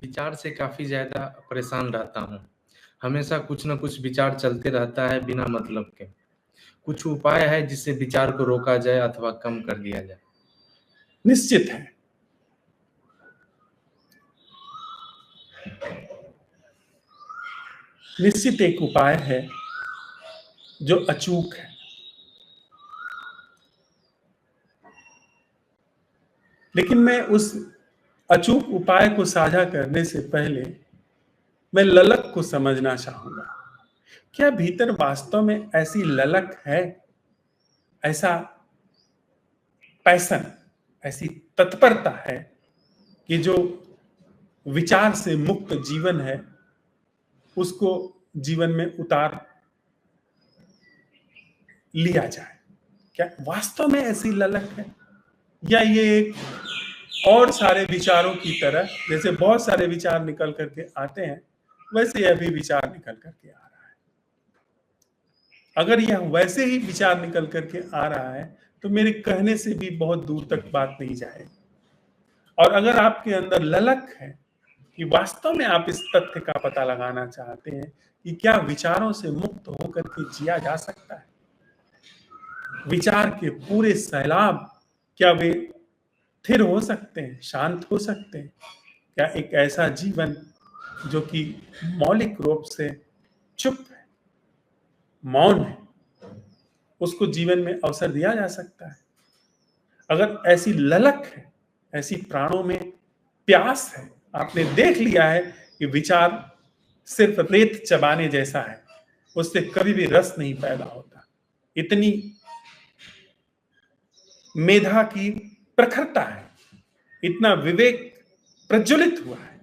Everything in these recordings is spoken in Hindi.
विचार से काफ़ी ज़्यादा परेशान रहता हूँ। हमेशा कुछ न कुछ विचार चलते रहता है बिना मतलब के। कुछ उपाय है जिससे विचार को रोका जाए अथवा कम कर दिया जाए? निश्चित है। निश्चित एक उपाय है जो अचूक है। लेकिन मैं उस अचूक उपाय को साझा करने से पहले मैं ललक को समझना चाहूंगा। क्या भीतर वास्तव में ऐसी ललक है, ऐसा पैशन, ऐसी तत्परता है कि जो विचार से मुक्त जीवन है उसको जीवन में उतार लिया जाए? क्या वास्तव में ऐसी ललक है, या ये एक और सारे विचारों की तरह, जैसे बहुत सारे विचार निकल करके आते हैं वैसे यह भी विचार निकल करके आ रहा है? अगर यह वैसे ही विचार निकल करके आ रहा है तो मेरे कहने से भी बहुत दूर तक बात नहीं जाएगी। और अगर आपके अंदर ललक है कि वास्तव में आप इस तथ्य का पता लगाना चाहते हैं कि क्या विचारों से मुक्त होकर के जिया जा सकता है, विचार के पूरे सैलाब क्या वे स्थिर हो सकते हैं, शांत हो सकते हैं? क्या एक ऐसा जीवन जो कि मौलिक रूप से चुप है, मौन है, उसको जीवन में अवसर दिया जा सकता है? अगर ऐसी ललक है, ऐसी प्राणों में प्यास है, आपने देख लिया है कि विचार सिर्फ रेत चबाने जैसा है, उससे कभी भी रस नहीं पैदा होता, इतनी मेधा की प्रखरता है, इतना विवेक प्रज्वलित हुआ है,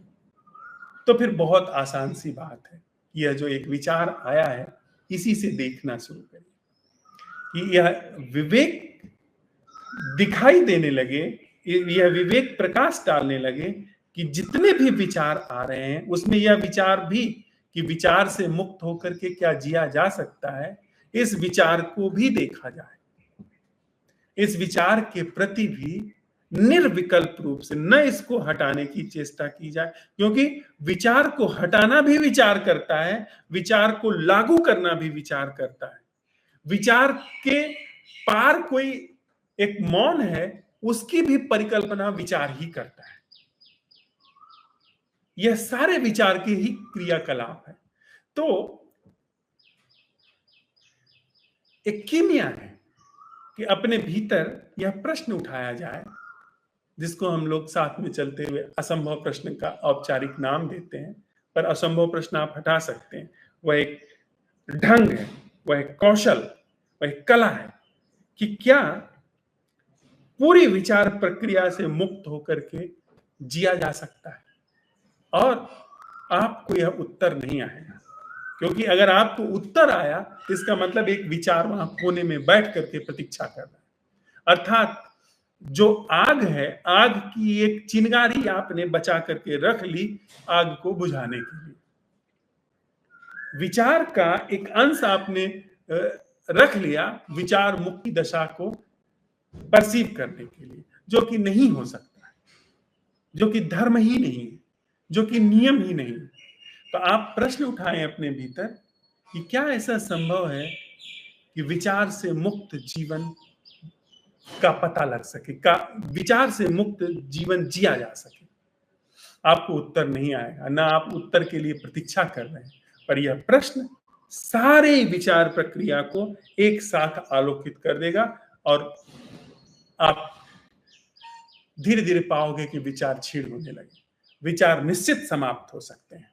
तो फिर बहुत आसान सी बात है। यह जो एक विचार आया है इसी से देखना शुरू करिए कि यह विवेक दिखाई देने लगे, यह विवेक प्रकाश डालने लगे कि जितने भी विचार आ रहे हैं उसमें यह विचार भी कि विचार से मुक्त होकर के क्या जिया जा सकता है, इस विचार को भी देखा जाए। इस विचार के प्रति भी निर्विकल्प रूप से न इसको हटाने की चेष्टा की जाए, क्योंकि विचार को हटाना भी विचार करता है, विचार को लागू करना भी विचार करता है। विचार के पार कोई एक मौन है, उसकी भी परिकल्पना विचार ही करता है। यह सारे विचार के ही क्रियाकलाप है। तो एक कीमिया है कि अपने भीतर यह प्रश्न उठाया जाए, जिसको हम लोग साथ में चलते हुए असंभव प्रश्न का औपचारिक नाम देते हैं, पर असंभव प्रश्न आप हटा सकते हैं। वह एक ढंग है, वह एक कौशल, वह एक कला है कि क्या पूरी विचार प्रक्रिया से मुक्त होकर के जिया जा सकता है। और आपको यह उत्तर नहीं आएगा, क्योंकि अगर आपको उत्तर आया इसका मतलब एक विचार वहां कोने में बैठ करके प्रतीक्षा कर रहा है। अर्थात जो आग है, आग की एक चिंगारी आपने बचा करके रख ली आग को बुझाने के लिए। विचार का एक अंश आपने रख लिया विचार मुक्ति दशा को परसीव करने के लिए, जो कि नहीं हो सकता है, जो कि धर्म ही नहीं है, जो कि नियम ही नहीं है। तो आप प्रश्न उठाएं अपने भीतर कि क्या ऐसा संभव है कि विचार से मुक्त जीवन का पता लग सके, का विचार से मुक्त जीवन जिया जा सके? आपको उत्तर नहीं आएगा, ना आप उत्तर के लिए प्रतीक्षा कर रहे हैं, पर यह प्रश्न सारे विचार प्रक्रिया को एक साथ आलोकित कर देगा और आप धीरे धीरे पाओगे कि विचार क्षीण होने लगे। विचार निश्चित समाप्त हो सकते हैं,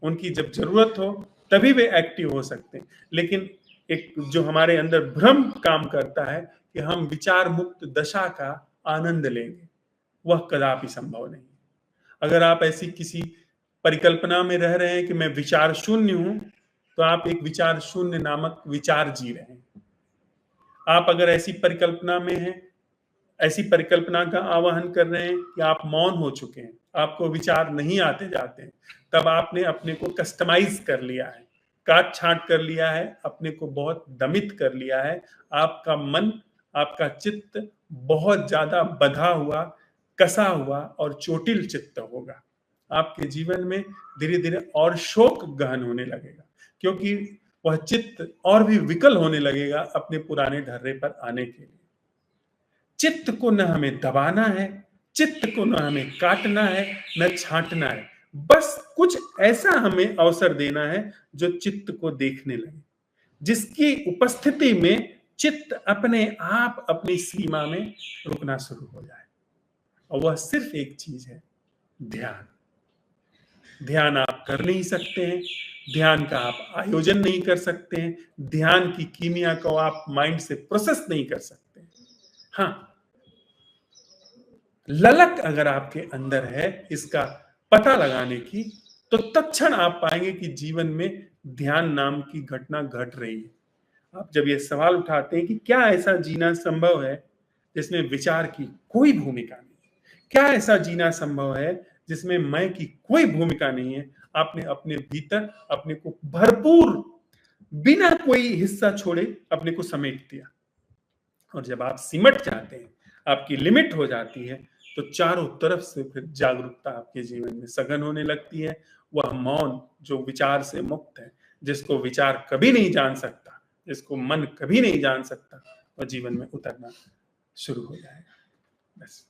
उनकी जब जरूरत हो तभी वे एक्टिव हो सकते हैं, लेकिन एक जो हमारे अंदर भ्रम काम करता है कि हम विचार मुक्त दशा का आनंद लेंगे, वह कदापि संभव नहीं। अगर आप ऐसी किसी परिकल्पना में रह रहे हैं कि मैं विचार शून्य हूं, तो आप एक विचार शून्य नामक विचार जी रहे हैं। आप अगर ऐसी परिकल्पना में हैं, ऐसी परिकल्पना का आवाहन कर रहे हैं कि आप मौन हो चुके हैं, आपको विचार नहीं आते जाते हैं, तब आपने अपने को कस्टमाइज कर लिया है, काट छांट कर लिया है, अपने को बहुत दमित कर लिया है। आपका मन, आपका चित्त बहुत ज्यादा बंधा हुआ, कसा हुआ और चोटिल चित्त होगा। आपके जीवन में धीरे धीरे और शोक गहन होने लगेगा, क्योंकि वह चित्त और भी विकल होने लगेगा अपने पुराने ढर्रे पर आने के लिए। चित्त को न हमें दबाना है, चित्त को न हमें काटना है, न छांटना है, बस कुछ ऐसा हमें अवसर देना है जो चित्त को देखने लगे, जिसकी उपस्थिति में चित्त अपने आप अपनी सीमा में रुकना शुरू हो जाए। और वह सिर्फ एक चीज है, ध्यान। ध्यान आप कर नहीं सकते हैं, ध्यान का आप आयोजन नहीं कर सकते हैं, ध्यान की कीमिया को आप माइंड से प्रोसेस नहीं कर सकते। हाँ, ललक अगर आपके अंदर है इसका पता लगाने की, तो तत्क्षण आप पाएंगे कि जीवन में ध्यान नाम की घटना घट रही है। आप जब ये सवाल उठाते हैं कि क्या ऐसा जीना संभव है जिसमें विचार की कोई भूमिका नहीं है, क्या ऐसा जीना संभव है जिसमें मैं की कोई भूमिका नहीं है, आपने अपने भीतर अपने को भरपूर बिना कोई हिस्सा छोड़े अपने को समेट दिया। और जब आप सिमट जाते हैं, आपकी लिमिट हो जाती है, तो चारों तरफ से फिर जागरूकता आपके जीवन में सघन होने लगती है। वह मौन जो विचार से मुक्त है, जिसको विचार कभी नहीं जान सकता, जिसको मन कभी नहीं जान सकता, वह जीवन में उतरना शुरू हो जाएगा। बस।